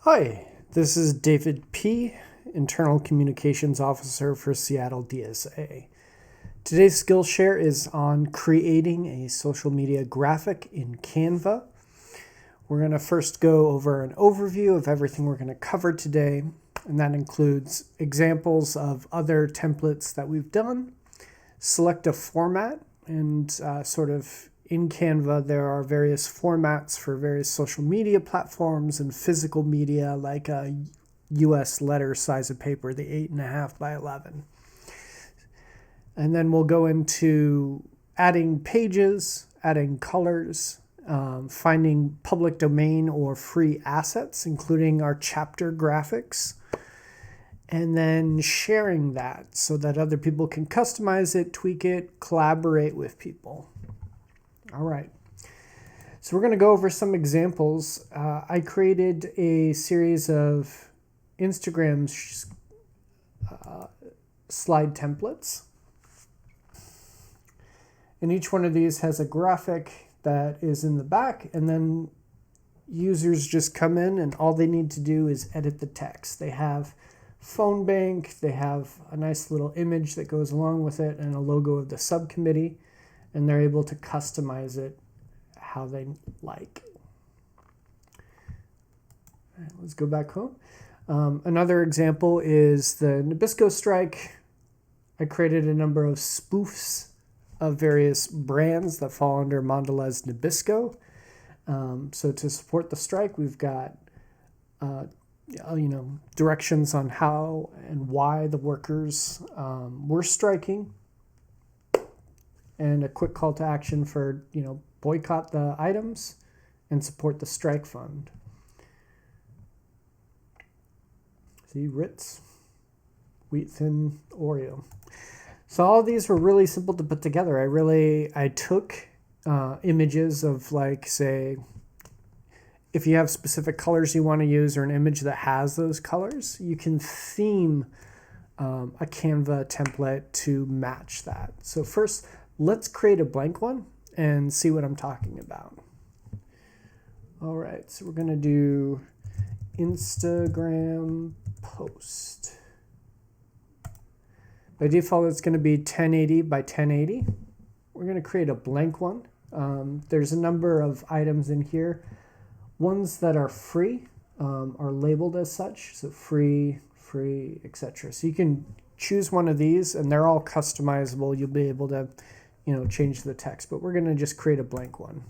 Hi, this is David P., Internal Communications Officer for Seattle DSA. Today's Skillshare is on creating a social media graphic in Canva. We're going to first go over an overview of everything we're going to cover today, and that includes examples of other templates that we've done, select a format, and in Canva, there are various formats for various social media platforms and physical media, like a US letter size of paper, the 8.5 by 11. And then we'll go into adding pages, adding colors, finding public domain or free assets, including our chapter graphics, and then sharing that so that other people can customize it, tweak it, collaborate with people. All right. So we're going to go over some examples. I created a series of Instagram slide templates. And each one of these has a graphic that is in the back, and then users just come in and all they need to do is edit the text. They have phone bank, they have a nice little image that goes along with it and a logo of the subcommittee, and they're able to customize it how they like. All right, let's go back home. Another example is the Nabisco Strike. I created a number of spoofs of various brands that fall under Mondelez Nabisco. So to support the strike, we've got directions on how and why the workers were striking, and a quick call to action for, boycott the items and support the strike fund. See, Ritz, wheat thin Oreo. So all of these were really simple to put together. I took images of, like, say, if you have specific colors you want to use or an image that has those colors, you can theme a Canva template to match that. So first, let's create a blank one and see what I'm talking about. All right, so we're going to do Instagram post. By default, it's going to be 1080 by 1080. We're going to create a blank one. There's a number of items in here. Ones that are free are labeled as such, so free, etc. So you can choose one of these, and they're all customizable. You'll be able to change the text, but we're going to just create a blank one.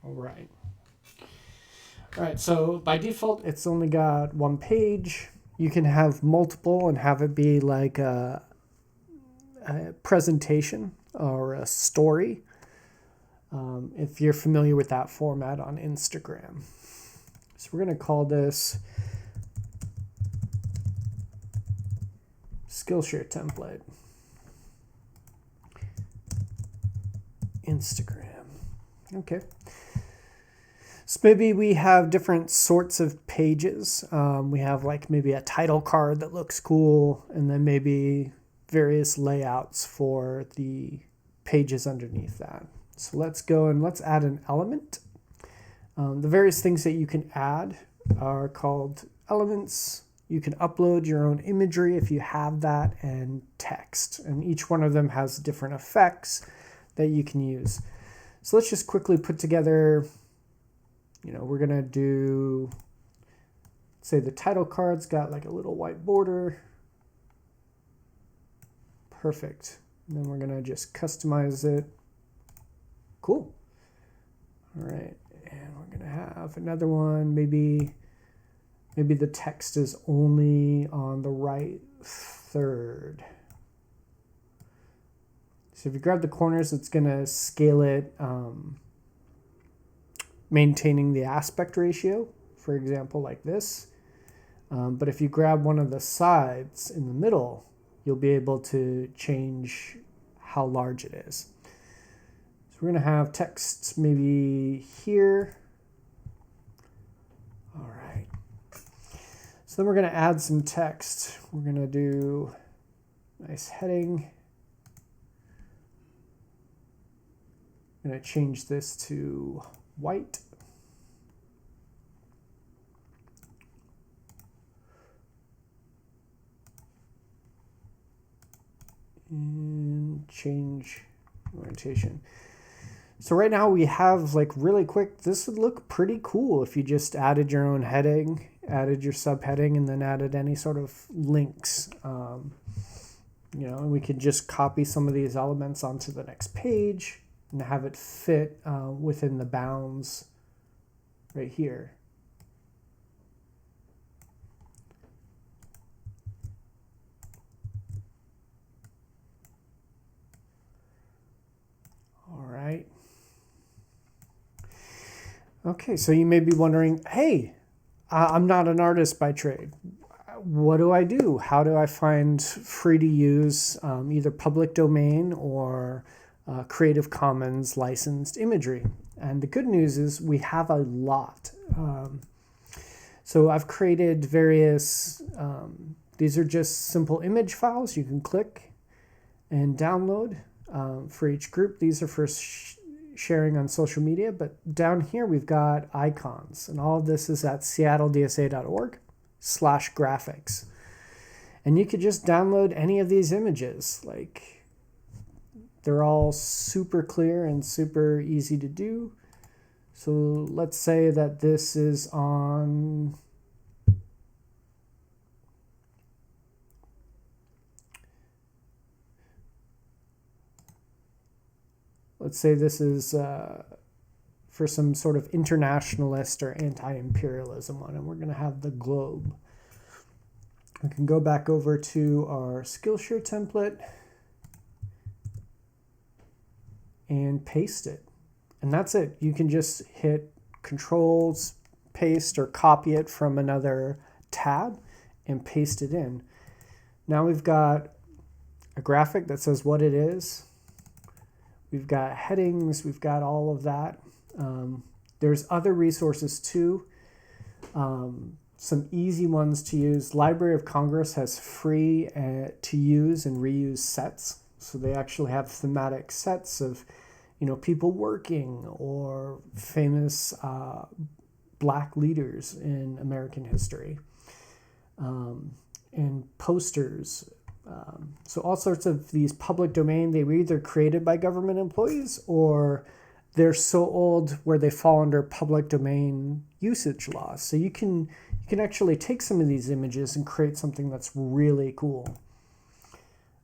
All right, so by default, it's only got one page. You can have multiple and have it be like a presentation or a story, if you're familiar with that format on Instagram. So we're going to call this Skillshare template. Instagram. Okay. So maybe we have different sorts of pages. We have like maybe a title card that looks cool, and then maybe various layouts for the pages underneath that. So let's go and let's add an element. The various things that you can add are called elements. You can upload your own imagery if you have that, and text. And each one of them has different effects that you can use. So let's just quickly put together, we're going to do, say the title card's got like a little white border. Perfect. And then we're going to just customize it. Cool. All right. And we're going to have another one. Maybe the text is only on the right third. So if you grab the corners, it's going to scale it, maintaining the aspect ratio, for example, like this. But if you grab one of the sides in the middle, you'll be able to change how large it is. So we're going to have text maybe here. All right. So then we're going to add some text. We're going to do nice heading. I'm going to change this to white. and change orientation. So right now we have, like, really quick, this would look pretty cool if you just added your own heading, added your subheading, and then added any sort of links. And we could just copy some of these elements onto the next page and have it fit within the bounds right here. All right. Okay, so you may be wondering, hey, I'm not an artist by trade. What do I do? How do I find free to use either public domain or Creative Commons licensed imagery? And the good news is we have a lot. So I've created various, these are just simple image files you can click and download for each group. These are for sharing on social media, but down here we've got icons, and all of this is at seattledsa.org/graphics. And you could just download any of these images. Like, they're all super clear and super easy to do. So let's say that this is on let's say this is for some sort of internationalist or anti-imperialism one, and we're going to have the globe. We can go back over to our Skillshare template and paste it. And that's it. You can just hit Controls, paste, or copy it from another tab and paste it in. Now we've got a graphic that says what it is. We've got headings, we've got all of that. There's other resources too. Some easy ones to use. Library of Congress has free to use and reuse sets. So they actually have thematic sets of, people working or famous black leaders in American history, and posters. So all sorts of these public domain, they were either created by government employees or they're so old where they fall under public domain usage laws. So you can actually take some of these images and create something that's really cool.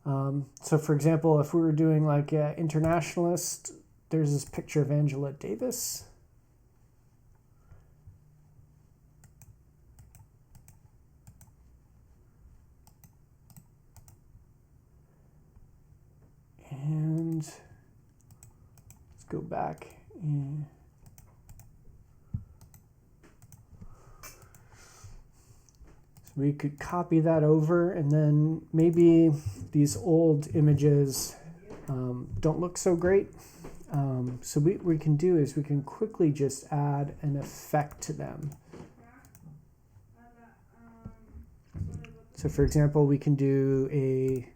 So for example, if we were doing like an internationalist, there's this picture of Angela Davis. And let's go back. So we could copy that over, and then maybe these old images don't look so great. So what we can do is we can quickly just add an effect to them. So for example, we can do a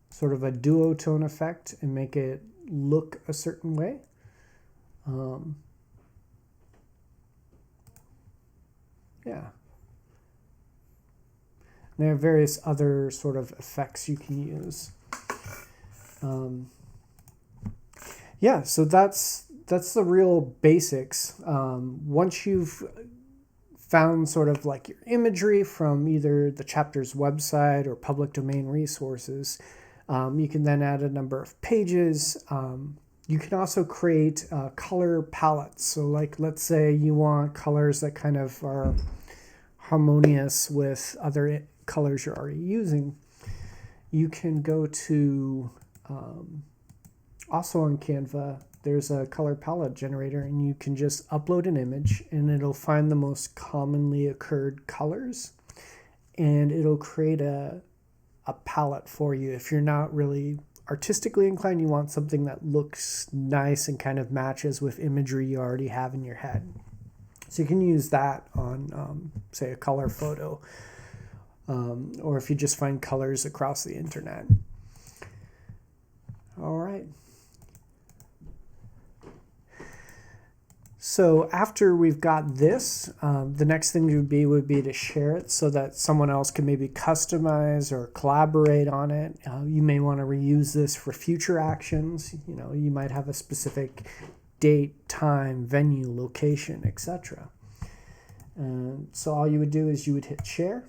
sort of a duotone effect and make it look a certain way. Yeah. There are various other sort of effects you can use. Yeah, so that's the real basics. Once you've found sort of like your imagery from either the chapter's website or public domain resources, you can then add a number of pages. You can also create color palettes. So like, let's say you want colors that kind of are harmonious with other colors you're already using. You can go to, also on Canva, there's a color palette generator, and you can just upload an image and it'll find the most commonly occurred colors, and it'll create a palette for you. If you're not really artistically inclined, you want something that looks nice and kind of matches with imagery you already have in your head. So you can use that on, say, a color photo, or if you just find colors across the internet. All right. So after we've got this, the next thing would be to share it so that someone else can maybe customize or collaborate on it. You may want to reuse this for future actions. You know, you might have a specific date, time, venue, location, etc. And so all you would do is you would hit share.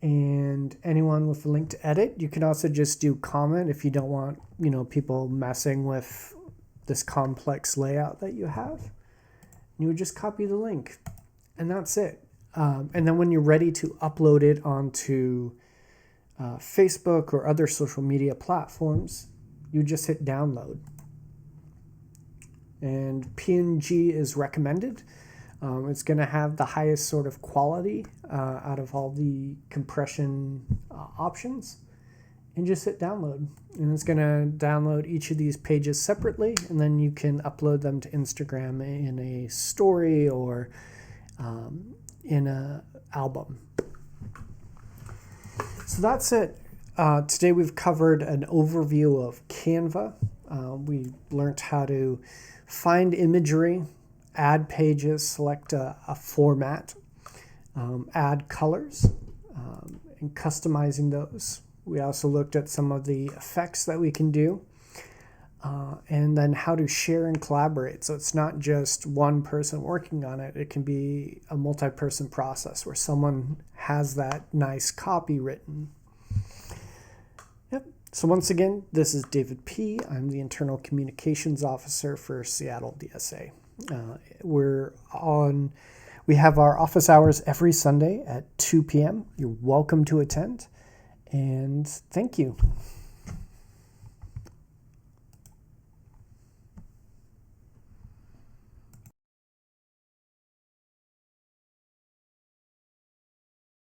And anyone with a link to edit, you can also just do comment if you don't want, you know, people messing with this complex layout that you have. You would just copy the link, and that's it. And then when you're ready to upload it onto Facebook or other social media platforms, you just hit download. And PNG is recommended. It's going to have the highest sort of quality out of all the compression options. And just hit download. And it's going to download each of these pages separately, and then you can upload them to Instagram in a story or in an album. So that's it. Today we've covered an overview of Canva. We learned how to find imagery, add pages, select a format, add colors, and customizing those. We also looked at some of the effects that we can do, and then how to share and collaborate. So it's not just one person working on it. It can be a multi-person process where someone has that nice copy written. Yep. So once again, this is David P. I'm the Internal Communications Officer for Seattle DSA. We have our office hours every Sunday at 2 p.m. You're welcome to attend. And thank you.